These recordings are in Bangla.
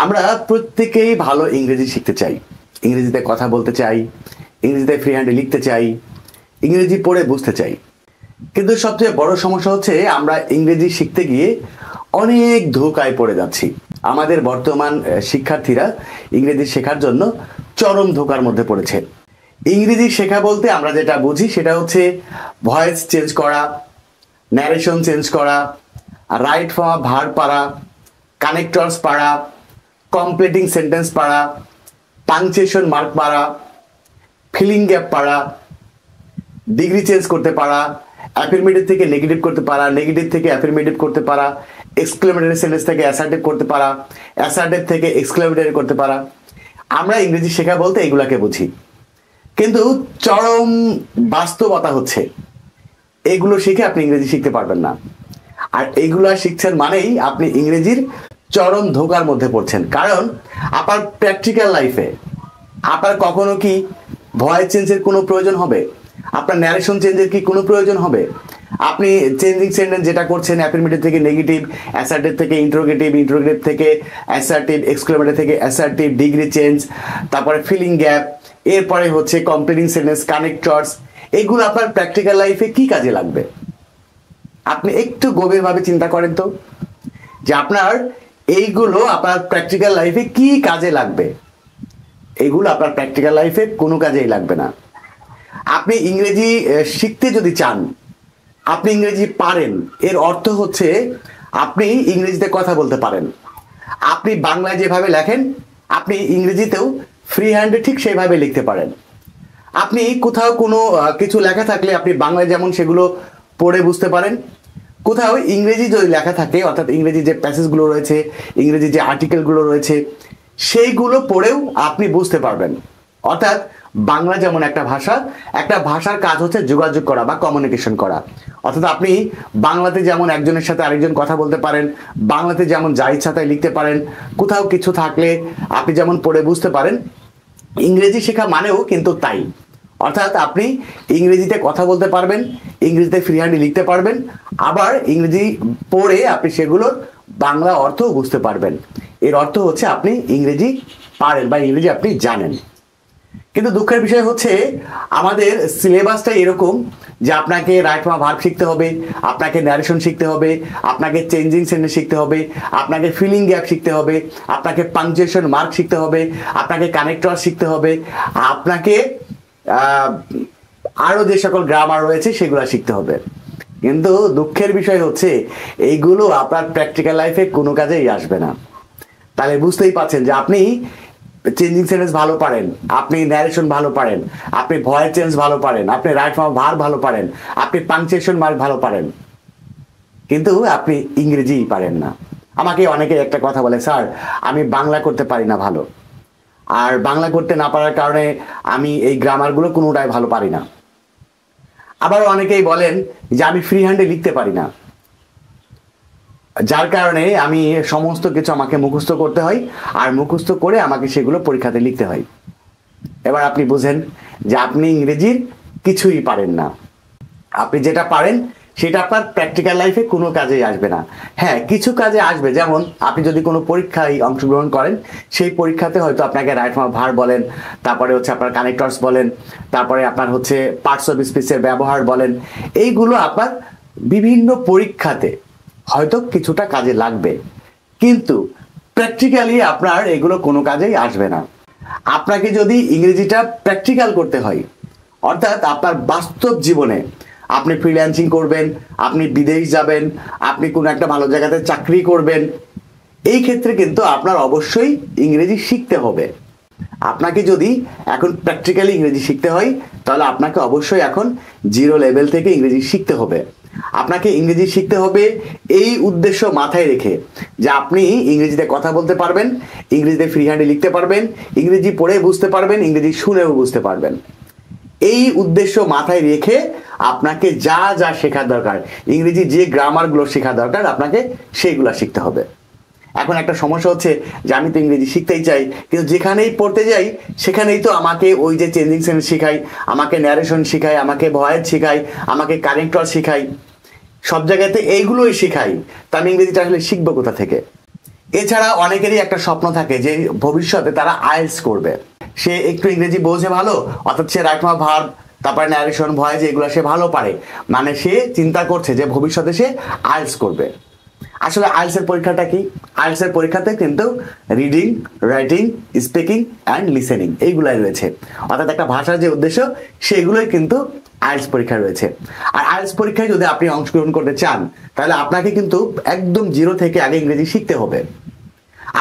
আমরা প্রত্যেকেই ভালো ইংরেজি শিখতে চাই, ইংরেজিতে কথা বলতে চাই, ইংরেজিতে ফ্রি হ্যান্ডে লিখতে চাই, ইংরেজি পড়ে বুঝতে চাই। কিন্তু সবচেয়ে বড় সমস্যা হচ্ছে আমরা ইংরেজি শিখতে গিয়ে অনেক ধোঁকায় পড়ে যাচ্ছি। আমাদের বর্তমান শিক্ষার্থীরা ইংরেজি শেখার জন্য চরম ধোঁকার মধ্যে পড়েছে। ইংরেজি শেখা বলতে আমরা যেটা বুঝি সেটা হচ্ছে ভয়েস চেঞ্জ করা, ন্যারেশন চেঞ্জ করা, রাইট ফর্ম ভার্ব পড়া, কানেক্টরস পড়া, কমপ্লিটিং সেন্টেন্স পড়া, পাংচুয়েশন মার্ক পড়া, ফিলিং গ্যাপ পড়া, ডিগ্রি চেঞ্জ করতে পারা, অ্যাফার্মেটিভ থেকে নেগেটিভ করতে পারা, নেগেটিভ থেকে অ্যাফার্মেটিভ করতে পারা, এক্সক্লেমেটরি সেন্টেন্স থেকে অ্যাসার্টিভ করতে পারা, অ্যাসার্টিভ থেকে এক্সক্লেমেটরি করতে পারা। আমরা ইংরেজি শেখা বলতে এগুলাকে বুঝি, কিন্তু চরম বাস্তবতা হচ্ছে এগুলো শিখে আপনি ইংরেজি শিখতে পারবেন না। আর এইগুলা শিখছেন মানেই আপনি ইংরেজির চরম ধোঁকার মধ্যে পড়ছেন। কারণ আপনার প্র্যাকটিক্যাল লাইফে আপনার কখনো কি ভয়েস চেঞ্জের কোনো প্রয়োজন হবে? আপনার ন্যারেশন চেঞ্জের কি কোনো প্রয়োজন হবে? আপনি চেঞ্জিং সেন্টেন্স যেটা করছেন অ্যাফার্মেটিভ থেকে নেগেটিভ, অ্যাসার্টিভ থেকে ইন্টারোগেটিভ, ইন্টারোগেটিভ থেকে অ্যাসার্টিভ, এক্সক্লেমেটরি থেকে অ্যাসার্টিভ, ডিগ্রি চেঞ্জ, তারপরে ফিলিং গ্যাপ, এরপরে হচ্ছে কমপ্লিটিং সেন্টেন্স, কানেক্টরস, এগুলো আপনার প্র্যাকটিক্যাল লাইফে কি কাজে লাগবে? আপনি একটু গভীরভাবে চিন্তা করেন তো যে আপনার এইগুলো আপনার প্র্যাকটিক্যাল লাইফে কি কাজে লাগবে। এগুলো আপনার প্র্যাকটিক্যাল লাইফে কোনো কাজেই লাগবে না। আপনি ইংরেজি শিখতে যদি চান, আপনি ইংরেজি পারেন, এর অর্থ হচ্ছে আপনি ইংরেজিতে কথা বলতে পারেন। আপনি বাংলায় যেভাবে লেখেন আপনি ইংরেজিতেও ফ্রি হ্যান্ডে ঠিক সেইভাবে লিখতে পারেন। আপনি কোথাও কোনো কিছু লেখা থাকলে আপনি বাংলায় যেমন সেগুলো পড়ে বুঝতে পারেন, কোথাও ইংরেজি যদি লেখা থাকে, অর্থাৎ ইংরেজি যে প্যাসেজগুলো রয়েছে, ইংরেজি যে আর্টিকেলগুলো রয়েছে, সেইগুলো পড়েও আপনি বুঝতে পারবেন। অর্থাৎ বাংলা যেমন একটা ভাষা, একটা ভাষার কাজ হচ্ছে যোগাযোগ করা বা কমিউনিকেশন করা। অর্থাৎ আপনি বাংলাতে যেমন একজনের সাথে আরেকজন কথা বলতে পারেন, বাংলাতে যেমন যা ইচ্ছা তাই লিখতে পারেন, কোথাও কিছু থাকলে আপনি যেমন পড়ে বুঝতে পারেন, ইংরেজি শেখা মানেও কিন্তু তাই। অর্থাৎ আপনি ইংরেজিতে কথা বলতে পারবেন, ইংরেজিতে ফ্রি হ্যান্ডে লিখতে পারবেন, আবার ইংরেজি পড়ে আপনি সেগুলোর বাংলা অর্থও বুঝতে পারবেন। এর অর্থ হচ্ছে আপনি ইংরেজি পারেন বা ইংরেজি আপনি জানেন। কিন্তু দুঃখের বিষয় হচ্ছে আমাদের সিলেবাসটা এরকম যে আপনাকে রাইট ফর্ম ভার্ব শিখতে হবে, আপনাকে ন্যারেশন শিখতে হবে, আপনাকে চেঞ্জিং সেন্টেন্স শিখতে হবে, আপনাকে ফিলিং গ্যাপ শিখতে হবে, আপনাকে পাংচুয়েশন মার্ক শিখতে হবে, আপনাকে কানেক্টর শিখতে হবে, আপনাকে আরো যে সকল গ্রামার রয়েছে সেগুলো শিখতে হবে। কিন্তু দুঃখের বিষয় হচ্ছে এইগুলো আপনার প্র্যাকটিক্যাল লাইফে কোনো কাজেই আসবে না। তাহলে বুঝতেই পারছেন যে আপনি চেঞ্জিং সেন্টেন্স ভালো পারেন, আপনি ন্যারেশন ভালো পারেন, আপনি ভয়েস চেঞ্জ ভালো পারেন, আপনি রাইট ফর্ম ভার্ব ভালো পারেন, আপনি পাংচুয়েশন মার্ক ভালো পারেন, কিন্তু আপনি ইংরেজিই পারেন না। আমাকে অনেকে একটা কথা বলে, স্যার আমি বাংলা করতে পারি না ভালো, আর বাংলা করতে না পারার কারণে আমি এই গ্রামারগুলো কোনোটাই ভালো পারি না। আবার অনেকেই বলেন যে আমি ফ্রি হ্যান্ডে লিখতে পারি না, যার কারণে আমি সমস্ত কিছু আমাকে মুখস্থ করতে হয়, আর মুখস্থ করে আমাকে সেগুলো পরীক্ষাতে লিখতে হয়। এবার আপনি বুঝেন যে আপনি ইংরেজির কিছুই পারেন না। আপনি যেটা পারেন সেটা আপনার প্র্যাকটিক্যাল লাইফে কোনো কাজেই আসবে না। হ্যাঁ, কিছু কাজে আসবে, যেমন আপনি যদি কোনো পরীক্ষায় অংশগ্রহণ করেন, সেই পরীক্ষাতে হয়তো আপনাকে রাইট ফর্ম ভার্ব বলেন, তারপরে হচ্ছে আপনার কানেক্টরস বলেন, তারপরে আপনার হচ্ছে পার্টস অফ স্পিচের ব্যবহার বলেন, এইগুলো আপনার বিভিন্ন পরীক্ষাতে হয়তো কিছুটা কাজে লাগবে, কিন্তু প্র্যাকটিক্যালি আপনার এগুলো কোনো কাজেই আসবে না। আপনাকে যদি ইংরেজিটা প্র্যাকটিক্যাল করতে হয়, অর্থাৎ আপনার বাস্তব জীবনে আপনি ফ্রিল্যান্সিং করবেন, আপনি বিদেশ যাবেন, আপনি কোনো একটা ভালো জায়গাতে চাকরি করবেন, এই ক্ষেত্রে কিন্তু আপনার অবশ্যই ইংরেজি শিখতে হবে। আপনাকে যদি এখন প্র্যাকটিক্যালি ইংরেজি শিখতে হয়, তাহলে আপনাকে অবশ্যই এখন জিরো লেভেল থেকে ইংরেজি শিখতে হবে। আপনাকে ইংরেজি শিখতে হবে এই উদ্দেশ্য মাথায় রেখে যে আপনি ইংরেজিতে কথা বলতে পারবেন, ইংরেজিতে ফ্রি হ্যান্ডে লিখতে পারবেন, ইংরেজি পড়ে বুঝতে পারবেন, ইংরেজি শুনেও বুঝতে পারবেন। এই উদ্দেশ্য মাথায় রেখে আপনাকে যা যা শেখা দরকার, ইংরেজি যে গ্রামারগুলো শেখা দরকার, আপনাকে সেইগুলো শিখতে হবে। এখন একটা সমস্যা হচ্ছে যে আমি তো ইংরেজি শিখতেই চাই, কিন্তু যেখানেই পড়তে যাই সেখানেই তো আমাকে ওই যে চেঞ্জিং সেন্টেন্স শেখায়, আমাকে ন্যারেশন শেখায়, আমাকে ভয়েস শেখায়, আমাকে কানেক্টর শেখায়, সব জায়গাতে এইগুলোই শেখাই। তা আমি ইংরেজিটা আসলে শিখবো কোথা থেকে? এছাড়া অনেকেরই একটা স্বপ্ন থাকে যে ভবিষ্যতে তারা আইএলটিএস করবে। সে একটু ইংরেজি বোঝে ভালো, অর্থাৎ সে রাইট নাও ভার্ব, তারপরে ন্যারেশন, ভয়েস, এগুলো সে ভালো পারে, মানে সে চিন্তা করছে যে ভবিষ্যতে সে আইএলটিএস করবে। আসলে আইএলটিএস এর পরীক্ষাটা কি? আইএলটিএস এর পরীক্ষাতে কিন্তু reading, writing, speaking and listening এইগুলাই রয়েছে, অর্থাৎ একটা ভাষার যে উদ্দেশ্য সেগুলোই কিন্তু আইএলটিএস পরীক্ষা রয়েছে। আর আইএলটিএস পরীক্ষায় যদি আপনি অংশগ্রহণ করতে চান তাহলে আপনাকে কিন্তু একদম জিরো থেকে আগে ইংরেজি শিখতে হবে।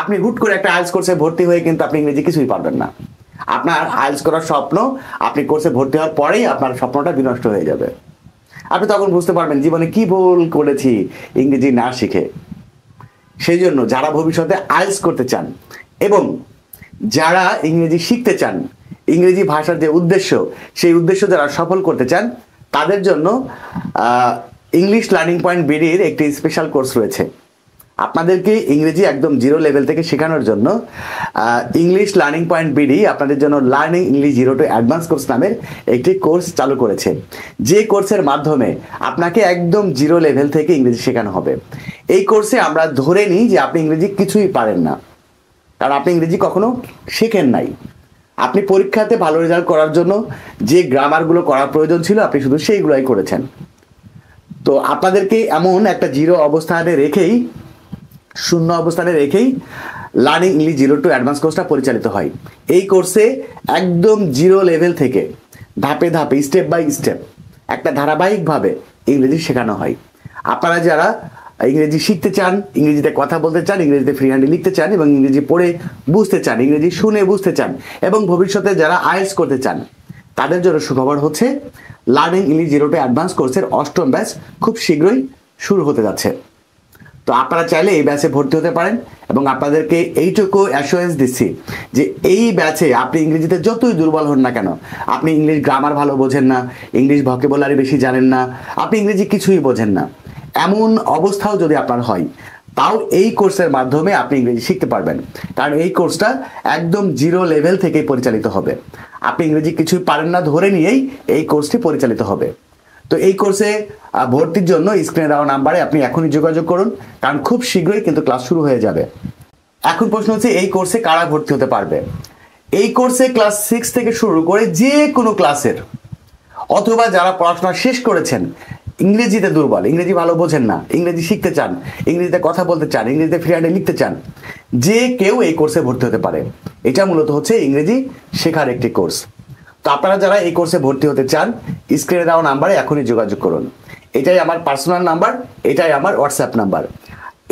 আপনি হুট করে একটা আইএলটিএস কোর্সে ভর্তি হয়ে কিন্তু আপনি ইংরেজি কিছুই পারবেন না। আপনার আইএলটিএস করার স্বপ্ন আপনি কোর্সে ভর্তি হওয়ার পরেই আপনার স্বপ্নটা বিনষ্ট হয়ে যাবে। আপনি তখন বুঝতে পারবেন জীবনে কি ভুল করেছি ইংরেজি না শিখে। সেই জন্য যারা ভবিষ্যতে আইএলটিএস করতে চান এবং যারা ইংরেজি শিখতে চান, ইংরেজি ভাষার যে উদ্দেশ্য সেই উদ্দেশ্য যারা সফল করতে চান, তাদের জন্য ইংলিশ লার্নিং পয়েন্ট বিডির একটি স্পেশাল কোর্স রয়েছে। আপনাদেরকে ইংরেজি একদম জিরো লেভেল থেকে শেখানোর জন্য ইংলিশ লার্নিং পয়েন্ট বিডি আপনাদের জন্য learning English zero to advance course নামের একটি কোর্স চালু করেছে, যে কোর্সের মাধ্যমে আপনাকে একদম জিরো লেভেল থেকে ইংরেজি শেখানো হবে। এই কোর্সে আমরা ধরে নিই যে আপনি ইংরেজি কিছুই পারেন না, কারণ আপনি ইংরেজি কখনো শেখেন নাই। আপনি পরীক্ষাতে ভালো রেজাল্ট করার জন্য যে গ্রামারগুলো করার প্রয়োজন ছিল আপনি শুধু সেইগুলোই করেছেন। তো আপনাদেরকে এমন একটা জিরো অবস্থানে রেখেই, শূন্য অবস্থানে রেখেই learning English zero to advance কোর্সটা পরিচালিত হয়। এই কোর্সে একদম জিরো লেভেল থেকে ধাপে ধাপে, স্টেপ বাই স্টেপ, একটা ধারাবাহিকভাবে ইংরেজি শেখানো হয়। আপনারা যারা ইংরেজি শিখতে চান, ইংরেজিতে কথা বলতে চান, ইংরেজিতে ফ্রি হ্যান্ডে লিখতে চান এবং ইংরেজি পড়ে বুঝতে চান, ইংরেজি শুনে বুঝতে চান এবং ভবিষ্যতে যারা আইএলটিএস করতে চান, তাদের জন্য সুখবর হচ্ছে learning English zero to advance কোর্সের 8ম ব্যাচ খুব শীঘ্রই শুরু হতে যাচ্ছে। তো আপনারা চাইলে এই ব্যাচে ভর্তি হতে পারেন এবং আপনাদেরকে এইটুকু অ্যাসুরেন্স দিচ্ছি যে এই ব্যাচে আপনি ইংরেজিতে যতই দুর্বল হন না কেন, আপনি ইংলিশ গ্রামার ভালো বোঝেন না, ইংলিশ ভোকাবুলারি বেশি জানেন না, আপনি ইংরেজি কিছুই বোঝেন না, এমন অবস্থাও যদি আপনার হয়, তাও এই কোর্সের মাধ্যমে আপনি ইংরেজি শিখতে পারবেন। কারণ এই কোর্সটা একদম জিরো লেভেল থেকেই পরিচালিত হবে। আপনি ইংরেজি কিছুই পারেন না ধরে নিয়েই এই কোর্সটি পরিচালিত হবে। তো এই কোর্সে ভর্তির জন্য স্ক্রিনে দেওয়া নাম্বারে আপনি এখনই যোগাযোগ করুন, কারণ খুব শীঘ্রই কিন্তু ক্লাস শুরু হয়ে যাবে। এখন প্রশ্ন হচ্ছে এই কোর্সে কারা ভর্তি হতে পারবে? এই কোর্সে ক্লাস 6 থেকে শুরু করে যে কোনো ক্লাসের, অথবা যারা পড়াশোনা শেষ করেছেন, ইংরেজিতে দুর্বল, ইংরেজি ভালো বোঝেন না, ইংরেজি শিখতে চান, ইংরেজিতে কথা বলতে চান, ইংরেজিতে ফ্রি হ্যান্ডে লিখতে চান, যে কেউ এই কোর্সে ভর্তি হতে পারে। এটা মূলত হচ্ছে ইংরেজি শেখার একটি কোর্স। তো আপনারা যারা এই কোর্সে ভর্তি হতে চান, স্ক্রিনে দেওয়া নাম্বারে এখনই যোগাযোগ করুন। এটাই আমার পার্সোনাল নাম্বার, এটাই আমার হোয়াটসঅ্যাপ নাম্বার।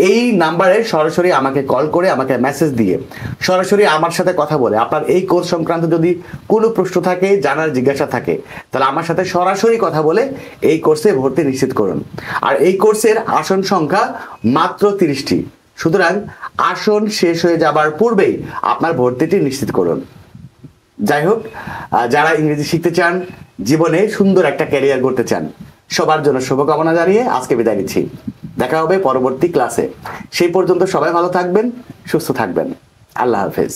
এই নাম্বারে সরাসরি আমাকে কল করে, আমাকে মেসেজ দিয়ে সরাসরি আমার সাথে কথা বলে আপনার এই কোর্স সংক্রান্ত যদি কোনো প্রশ্ন থাকে, জানার জিজ্ঞাসা থাকে, তাহলে আমার সাথে সরাসরি কথা বলে এই কোর্সে ভর্তি নিশ্চিত করুন। আর এই কোর্সের আসন সংখ্যা মাত্র 30টি, সুতরাং আসন শেষ হয়ে যাবার পূর্বেই আপনার ভর্তিটি নিশ্চিত করুন। যাই হোক, যারা ইংরেজি শিখতে চান, জীবনে সুন্দর একটা ক্যারিয়ার করতে চান, সবার জন্য শুভকামনা জানিয়ে আজকে বিদায় নিচ্ছি। দেখা হবে পরবর্তী ক্লাসে। সেই পর্যন্ত সবাই ভালো থাকবেন, সুস্থ থাকবেন। আল্লাহ হাফেজ।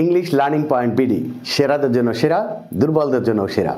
ইংলিশ লার্নিং পয়েন্ট বিডি, সেরাদের জন্য সেরা, দুর্বলদের জন্য সেরা।